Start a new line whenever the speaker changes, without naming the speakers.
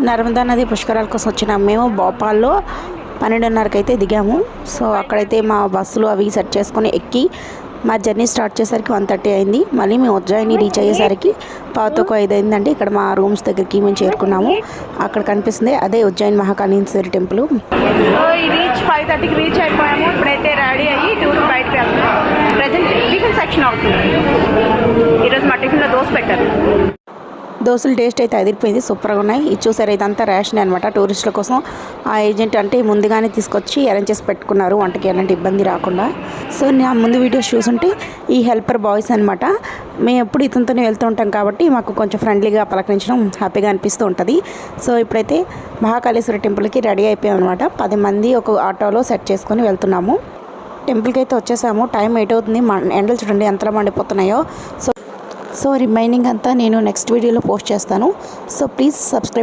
నర్మదా నది పుష్కరాల కోసం వచ్చిన మేము భోపాల్లో 12:30కి అయితే దిగాము. సో అక్కడైతే మా బస్సులు అవి సెట్ చేసుకొని ఎక్కి మా జర్నీ స్టార్ట్ చేసరికి 1:30 అయింది. మళ్ళీ మేము ఉజ్జయిని రీచ్ అయ్యేసరికి 4:45 అయిందండి. ఇక్కడ మా రూమ్స్ దగ్గరికి మేము చేరుకున్నాము. అక్కడ కనిపిస్తుంది అదే Ujjaini Mahakaleshwari temple.
Reach 5:30కి reach అయిపోయాము. ఇప్పుడైతే రెడీ అయ్యి టూర్ బయటకు వెళ్తున్నాం. ప్రజెంట్ టిఫిన్ సెక్షన్ అవుతుంది. ఈరోజు మా టిఫిన్లో దోశ పెట్టారు.
దోశలు టేస్ట్ అయితే అదిరిపోయింది, సూపర్గా ఉన్నాయి. ఇది చూసారు, ఇదంతా రేషన్ అనమాట. టూరిస్టుల కోసం ఆ ఏజెంట్ అంటే ముందుగానే తీసుకొచ్చి అరేంజ్ చేసి పెట్టుకున్నారు వంటకి ఎలాంటి ఇబ్బంది రాకుండా. సో నా ముందు వీడియోస్ చూసుంటే ఈ హెల్పర్ బాయ్స్ అనమాట. మేము ఎప్పుడు ఇతనితోనే వెళ్తూ ఉంటాం కాబట్టి మాకు కొంచెం ఫ్రెండ్లీగా పలకరించడం హ్యాపీగా అనిపిస్తూ ఉంటుంది. సో ఇప్పుడైతే మహాకాళేశ్వరి టెంపుల్కి రెడీ అయిపోయాం అనమాట. 10 మంది ఒక ఆటోలో సెట్ చేసుకొని వెళ్తున్నాము. టెంపుల్కి అయితే వచ్చేసాము. టైం 8 అవుతుంది. ఎండలు చూడండి ఎంతలా మండిపోతున్నాయో. సో రిమైనింగ్ అంతా నేను నెక్స్ట్ వీడియోలో పోస్ట్ చేస్తాను. So please subscribe.